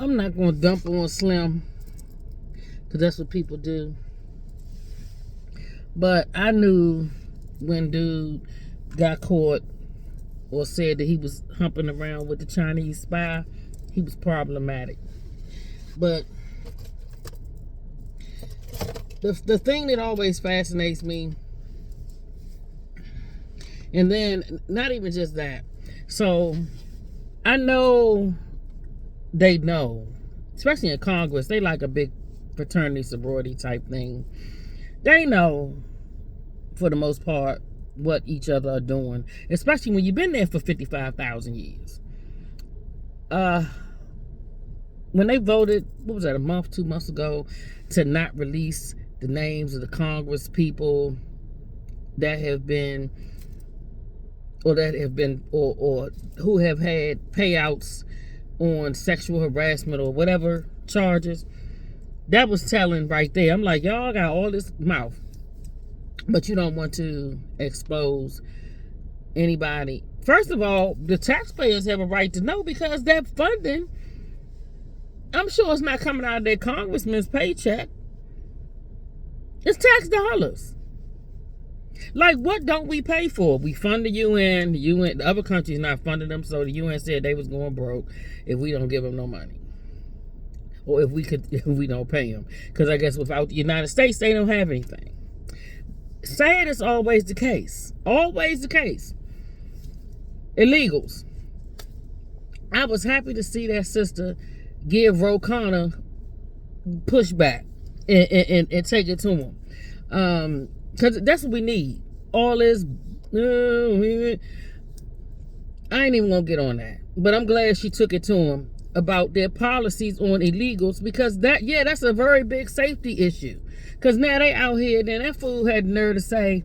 I'm not going to dump on Slim, because that's what people do. But I knew when dude got caught or said that he was humping around with the Chinese spy, he was problematic. But the thing that always fascinates me, and then not even just that. So I know they know, especially in Congress, they like a big fraternity sorority type thing. They know, for the most part, what each other are doing, especially when you've been there for 55,000 years. When they voted, what was that, a month, 2 months ago, to not release the names of the Congress people that have been, or who have had payouts on sexual harassment or whatever charges, that was telling right there. I'm like, y'all got all this mouth, but you don't want to expose anybody. First of all, the taxpayers have a right to know, because that funding, I'm sure it's not coming out of their congressman's paycheck. It's tax dollars. Like, what don't we pay for? We fund the UN. The other countries not funding them, so the UN said they was going broke if we don't give them no money, or if we don't pay them. Because I guess without the United States, they don't have anything. Sad is always the case. Always the case. Illegals. I was happy to see that sister give Ro Khanna pushback and take it to him. Because that's what we need. All this, I ain't even gonna get on that. But I'm glad she took it to him about their policies on illegals, because that's a very big safety issue. Because now they out here, then that fool had the nerve to say,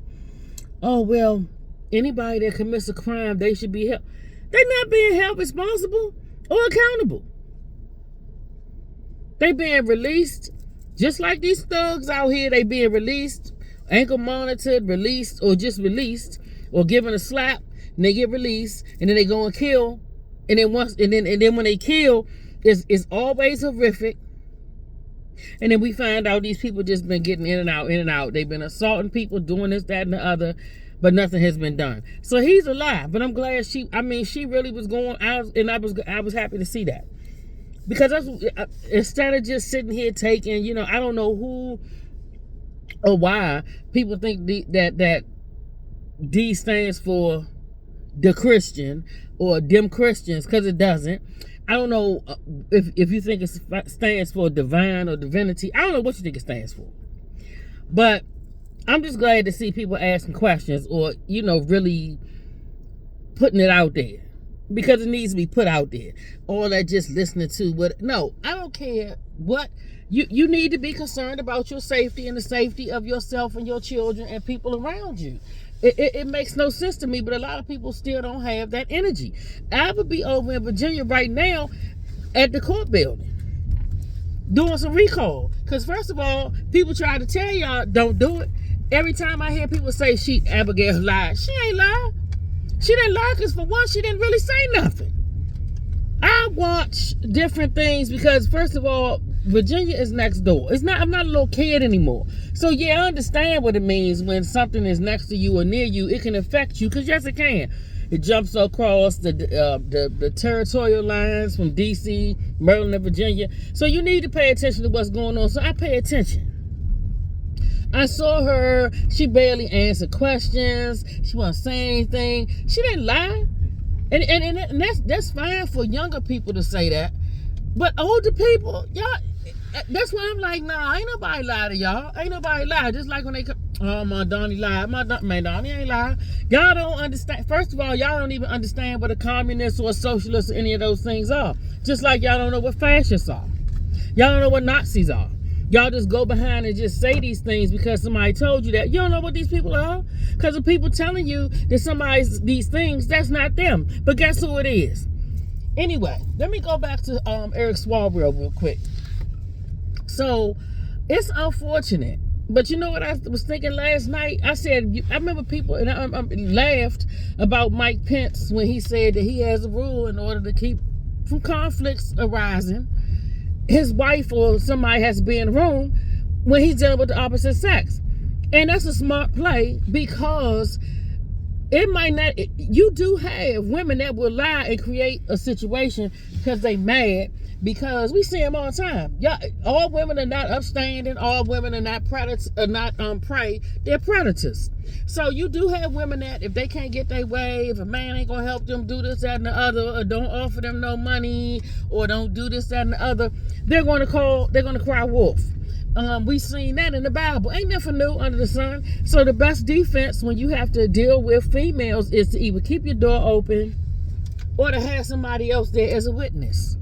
oh, well, anybody that commits a crime, they should be held. They're not being held responsible or accountable. They being released, just like these thugs out here, they being released, ankle monitored, released, or just released, or given a slap, and they get released, and then they go and kill, and then when they kill, it's always horrific. And then we find out these people just been getting in and out. They've been assaulting people, doing this, that, and the other, but nothing has been done. So he's alive. But I'm glad she really was going. I was happy to see that, because instead of just sitting here taking, I don't know who or why people think that D stands for the Christian or them Christians, because it doesn't. I don't know if you think it stands for divine or divinity. I don't know what you think it stands for. But I'm just glad to see people asking questions, or, really putting it out there, because it needs to be put out there. All that just listening to what. No, I don't care what. You need to be concerned about your safety and the safety of yourself and your children and people around you. It makes no sense to me, but a lot of people still don't have that energy. I would be over in Virginia right now at the court building doing some recall. Because first of all, people try to tell y'all don't do it. Every time I hear people say Abigail lied, she ain't lied. She didn't lie because, for one, she didn't really say nothing. I watch different things because, first of all, Virginia is next door. I'm not a little kid anymore. So yeah, I understand what it means when something is next to you or near you. It can affect you, because yes, it can. It jumps across the territorial lines from D.C., Maryland, and Virginia. So you need to pay attention to what's going on. So I pay attention. I saw her. She barely answered questions. She wasn't saying anything. She didn't lie. And that's fine for younger people to say that. But older people, y'all, that's why I'm like, nah, ain't nobody lie to y'all. Ain't nobody lie. Just like when they come, oh, my Donnie lied. Man, Donnie ain't lie. Y'all don't understand. First of all, y'all don't even understand what a communist or a socialist or any of those things are. Just like y'all don't know what fascists are. Y'all don't know what Nazis are. Y'all just go behind and just say these things because somebody told you that. You don't know what these people are. Because of people telling you that somebody's these things, that's not them. But guess who it is? Anyway, let me go back to Eric Swalwell real quick. So, it's unfortunate. But you know what I was thinking last night? I remember people, and I laughed about Mike Pence when he said that he has a rule in order to keep from conflicts arising. his wife or somebody has to be in the room when he's dealing with the opposite sex. And that's a smart play, because it might not, you do have women that will lie and create a situation because they mad, because we see them all the time. Yeah, all women are not upstanding, all women are not predators, are not prey, they're predators. So you do have women that if they can't get their way, if a man ain't gonna help them do this, that, and the other, or don't offer them no money, or don't do this, that, and the other, they're gonna cry wolf. We seen that in the Bible. Ain't nothing new under the sun. So the best defense when you have to deal with females is to either keep your door open or to have somebody else there as a witness.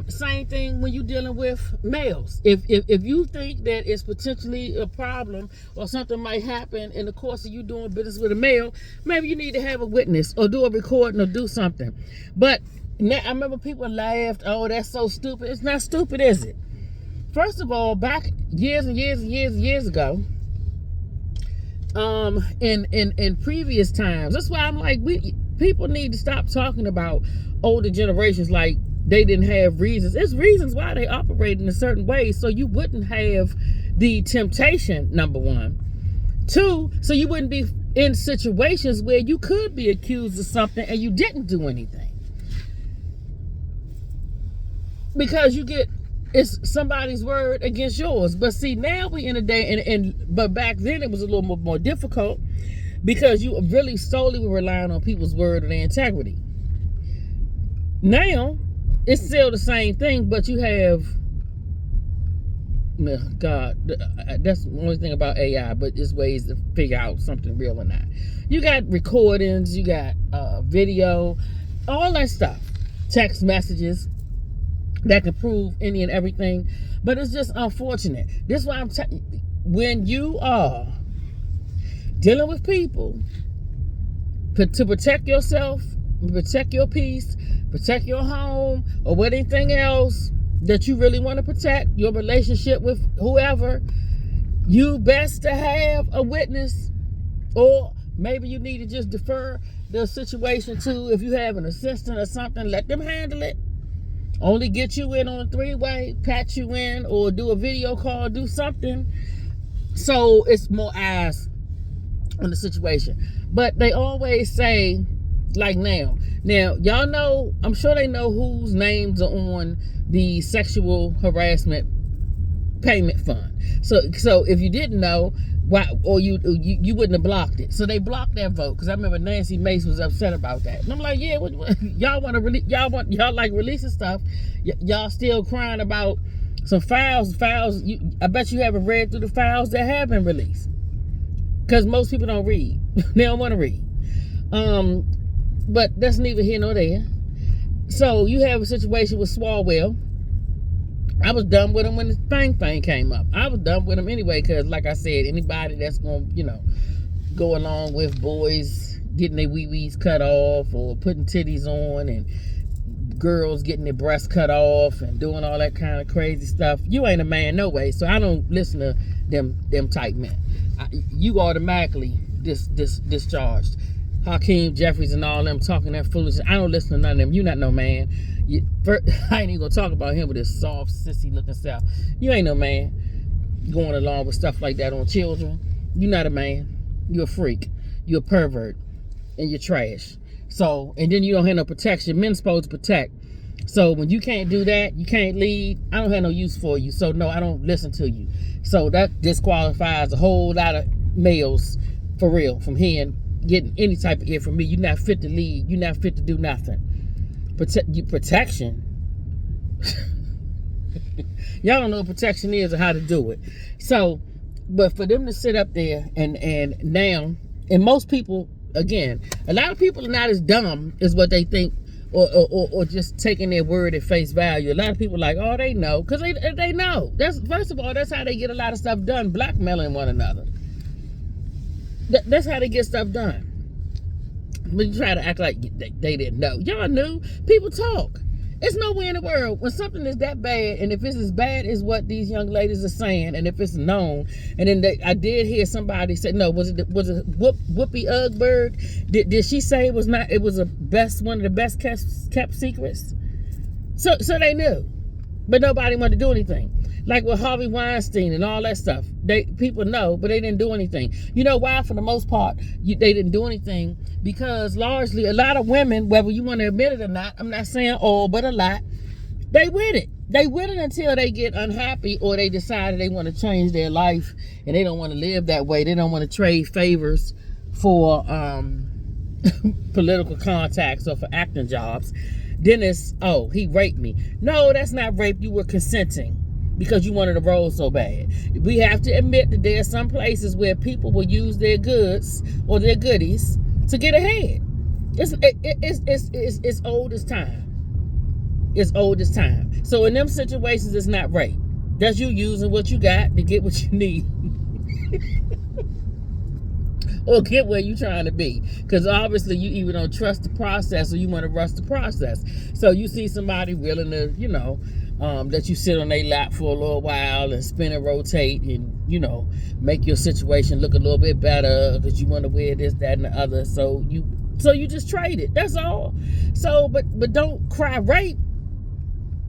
Same thing when you're dealing with males. If you think that it's potentially a problem or something might happen in the course of you doing business with a male, maybe you need to have a witness or do a recording or do something. But now, I remember people laughed, oh, that's so stupid. It's not stupid, is it? First of all, back years and years and years and years ago, in previous times, that's why I'm like, people need to stop talking about older generations like they didn't have reasons. It's reasons why they operate in a certain way, so you wouldn't have the temptation, number one. Two, so you wouldn't be in situations where you could be accused of something and you didn't do anything. Because it's somebody's word against yours. But see, now we in a day, but back then it was a little more difficult, because you really solely were relying on people's word and their integrity. Now, it's still the same thing, but you have, God, that's the only thing about AI, but there's ways to figure out something real or not. You got recordings, you got video, all that stuff, text messages that can prove any and everything. But it's just unfortunate. This is why I'm telling you, when you are dealing with people, to protect yourself, protect your peace, protect your home, or with anything else that you really want to protect, your relationship with whoever, you best to have a witness, or maybe you need to just defer the situation to, if you have an assistant or something, let them handle it. Only get you in on a three-way, patch you in, or do a video call, do something, so it's more eyes on the situation. But they always say, like now y'all know, I'm sure they know whose names are on the sexual harassment payment fund. So if you didn't know, why, or you wouldn't have blocked it. So they blocked that vote, because I remember Nancy Mace was upset about that. And I'm like, yeah, what, y'all want to release? Y'all like releasing stuff. Y'all still crying about some files. I bet you haven't read through the files that have been released, because most people don't read. They don't want to read. But that's neither here nor there. So you have a situation with Swalwell. I was done with him when the thing came up. I was done with him anyway, because like I said, anybody that's going to, go along with boys getting their wee-wees cut off, or putting titties on, and girls getting their breasts cut off and doing all that kind of crazy stuff, you ain't a man no way. So I don't listen to them type men. You automatically discharged. Hakeem Jeffries and all them talking that foolishness. I don't listen to none of them. You not no man. I ain't even gonna talk about him with his soft, sissy looking self. You ain't no man going along with stuff like that on children. You not a man. You're a freak. You're a pervert. And you're trash. So, and then you don't have no protection. Men's supposed to protect. So when you can't do that, you can't lead, I don't have no use for you. So no, I don't listen to you. So that disqualifies a whole lot of males, for real, from getting any type of ear from me. You're not fit to lead. You're not fit to do nothing. Protection. Y'all don't know what protection is or how to do it. So, but for them to sit up there and now, and most people, again, a lot of people are not as dumb as what they think, or just taking their word at face value. A lot of people are like, oh, they know, because they know. That's, first of all, that's how they get a lot of stuff done, blackmailing one another. That's how they get stuff done. But you try to act like they didn't know. Y'all knew. People talk. It's nowhere in the world when something is that bad, and if it's as bad as what these young ladies are saying, and if it's known, and then I did hear somebody say, no, was it Whoopi Ugberg? Did she say it was one of the best kept secrets? So they knew. But nobody wanted to do anything. Like with Harvey Weinstein and all that stuff. People know, but they didn't do anything. You know why? For the most part, they didn't do anything because largely a lot of women, whether you want to admit it or not, I'm not saying all, but a lot, they with it. They with it until they get unhappy or they decide they want to change their life and they don't want to live that way. They don't want to trade favors for political contacts or for acting jobs. Then it's, oh, he raped me. No, that's not rape. You were consenting because you wanted to roll so bad. We have to admit that there are some places where people will use their goods or their goodies to get ahead. It's old as time. It's old as time. So in them situations, it's not rape. That's you using what you got to get what you need. Or get where you're trying to be. Because obviously you either don't trust the process or you want to rush the process. So you see somebody willing to, let you sit on their lap for a little while and spin and rotate and, make your situation look a little bit better because you want to wear this, that, and the other. So you just trade it. That's all. So, but don't cry rape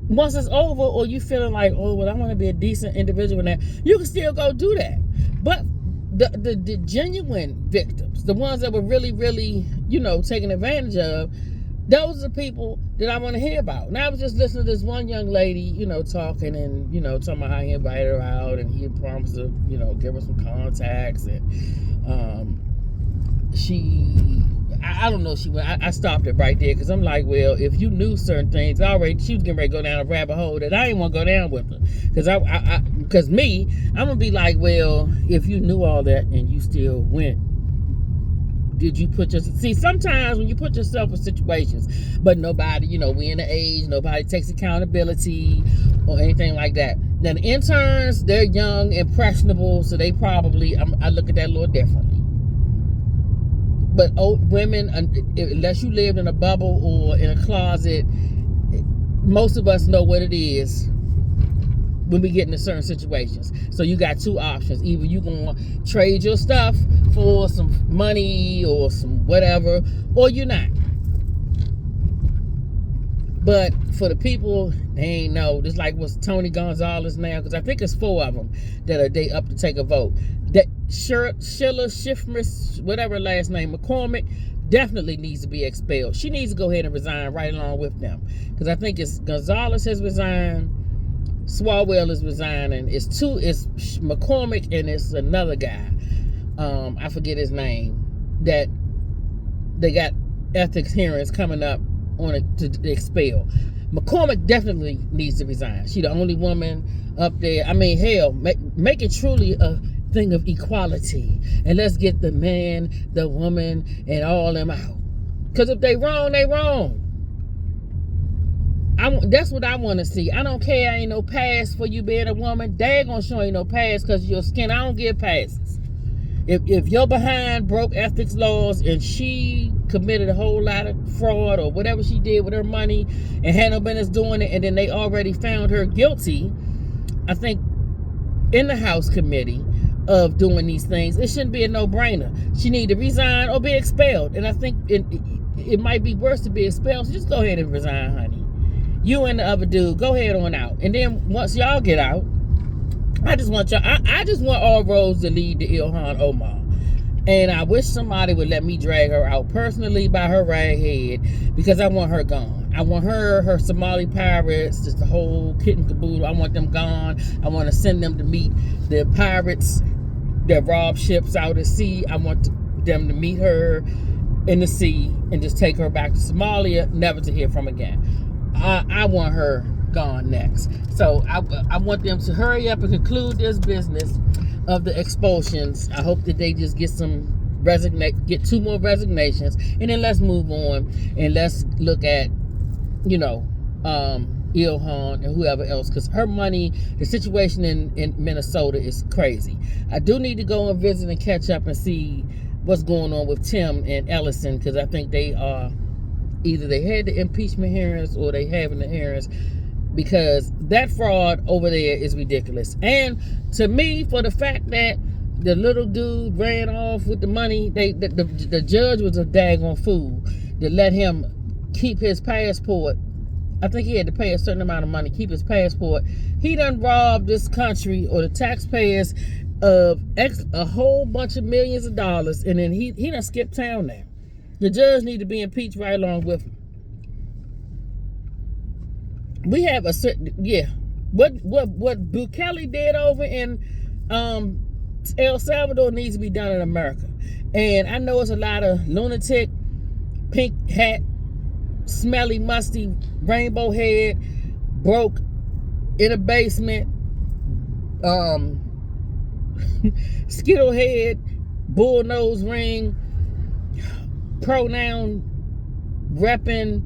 once it's over or you feeling like, oh, well, I want to be a decent individual now. You can still go do that. But the genuine victims, the ones that were really, really, taken advantage of, those are the people that I want to hear about. Now I was just listening to this one young lady, talking and, talking about how he invited her out and he had promised to, give her some contacts and I don't know, I stopped it right there because I'm like, well, if you knew certain things, she was getting ready to go down a rabbit hole that I didn't want to go down with her. Because I'm going to be like, well, if you knew all that and you still went, did you see, sometimes when you put yourself in situations, but nobody, we in the age, nobody takes accountability or anything like that. Now the interns, they're young, impressionable, so they probably, I look at that a little differently. But old women, unless you lived in a bubble or in a closet, most of us know what it is when we get into certain situations. So you got two options. Either you going to trade your stuff for some money or some whatever, or you're not. But for the people, they ain't know. Just like what's Tony Gonzalez now, because I think it's 4 of them that are they up to take a vote. That Sheila Schiffmer, whatever her last name, McCormick, definitely needs to be expelled. She needs to go ahead and resign right along with them. Because I think it's Gonzalez has resigned, Swalwell is resigning. It's McCormick and it's another guy. I forget his name. That they got ethics hearings coming up on it to expel. McCormick definitely needs to resign. She the only woman up there. I mean, hell, make it truly a thing of equality, and let's get the man, the woman, and all them out. Because if they wrong, they wrong. That's what I want to see. I don't care. Ain't no pass for you being a woman. They ain't gonna show you no pass because of your skin. I don't give passes. If you're behind broke ethics laws and she committed a whole lot of fraud or whatever she did with her money and had no business doing it, and then they already found her guilty, I think in the House committee of doing these things, it shouldn't be a no-brainer. She need to resign or be expelled. And I think it might be worse to be expelled. So just go ahead and resign, honey. You and the other dude, go ahead on out. And then once y'all get out, I just want all roads to lead to Ilhan Omar. And I wish somebody would let me drag her out personally by her right head, because I want her gone. I want her Somali pirates, just the whole kit and caboodle. I want them gone. I want to send them to meet the pirates that rob ships out at sea. I want them to meet her in the sea and just take her back to Somalia, never to hear from again. I want her gone next. So I want them to hurry up and conclude this business of the expulsions. I hope that they just get get 2 more resignations, and then let's move on and let's look at, Ilhan and whoever else, because her money, the situation in Minnesota is crazy. I do need to go and visit and catch up and see what's going on with Tim and Ellison, because I think they are either they had the impeachment hearings or they having the hearings, because that fraud over there is ridiculous. And to me, for the fact that the little dude ran off with the money, the judge was a daggone fool to let him keep his passport I think he had to pay a certain amount of money to keep his passport. He done robbed this country or the taxpayers of a whole bunch of millions of dollars, and then he done skipped town now. The judge need to be impeached right along with him. We have a certain, yeah. What Bukele did over in El Salvador needs to be done in America. And I know it's a lot of lunatic, pink hat, smelly, musty, rainbow head, broke in a basement, skittle head, bull nose ring, pronoun repping,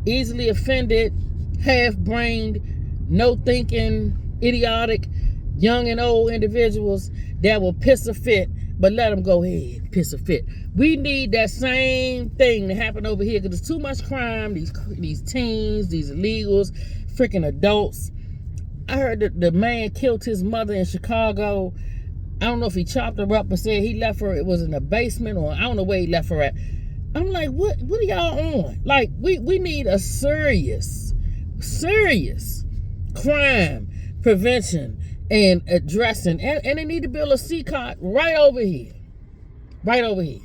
easily offended, half-brained, no-thinking, idiotic, young and old individuals that will piss a fit, but let them go ahead, piss a fit. We need that same thing to happen over here because there's too much crime. These teens, these illegals, freaking adults. I heard that the man killed his mother in Chicago. I don't know if he chopped her up or said he left her. It was in the basement, or I don't know where he left her at. I'm like, what are y'all on? Like, we need a serious crime prevention and addressing. And they need to build a CCOT right over here. Right over here.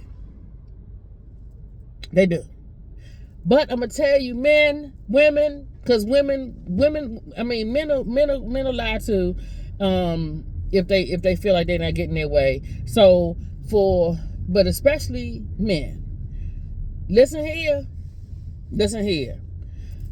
They do. But I'm going to tell you, men, women, because women, I mean, men will lie too, if they feel like they're not getting their way. So but especially men, listen here.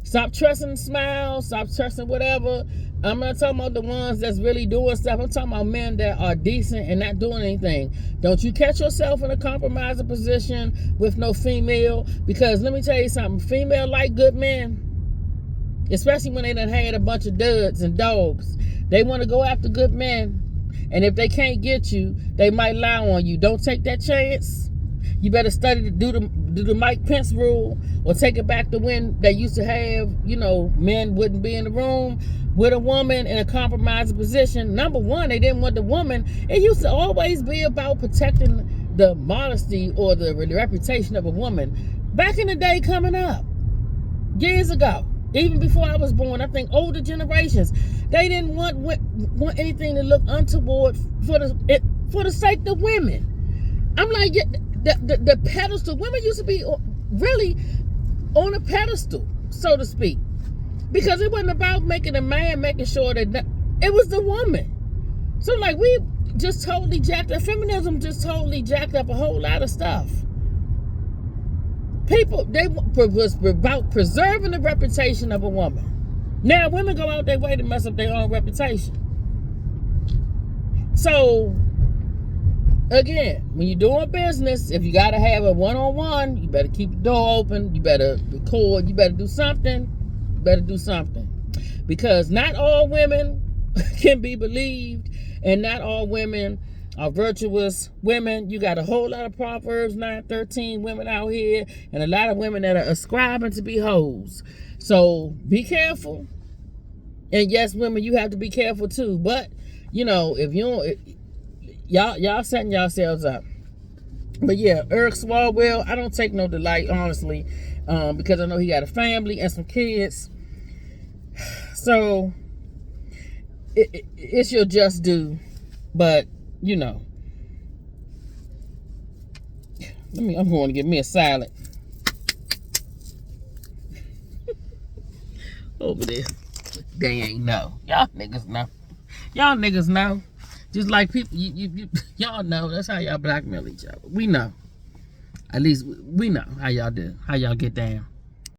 Stop trusting smiles, stop trusting whatever. I'm not talking about the ones that's really doing stuff. I'm talking about men that are decent and not doing anything. Don't you catch yourself in a compromising position with no female, because let me tell you something, female like good men, especially when they done had a bunch of duds and dogs. They want to go after good men, and if they can't get you, they might lie on you. Don't take that chance. You better study to do the Mike Pence rule, or take it back to when they used to have, men wouldn't be in the room with a woman in a compromising position. Number one, they didn't want the woman. It used to always be about protecting the modesty or the reputation of a woman. Back in the day coming up, years ago, even before I was born, I think older generations, they didn't want anything to look untoward for the sake of women. I'm like, the pedestal, women used to be really on a pedestal, so to speak, because it wasn't about making a man, making sure that it was the woman. So like, we just totally jacked up, feminism just totally jacked up a whole lot of stuff. People, they was about preserving the reputation of a woman. Now women go out their way to mess up their own reputation. So again, when you're doing business, if you got to have a one-on-one, you better keep the door open. You better record. You better do something. Because not all women can be believed, and not all women are virtuous women. You got a whole lot of Proverbs 9:13 women out here, and a lot of women that are ascribing to be hoes. So be careful. And yes, women, you have to be careful too. But, if you don't... Y'all setting yourselves up. But yeah, Eric Swalwell, I don't take no delight, honestly, because I know he got a family and some kids. So it's your just due. But I'm going to get me a salad over there. They ain't know. Y'all niggas know. Just like people, y'all know. That's how y'all blackmail each other. We know. At least we know how y'all do. How y'all get down.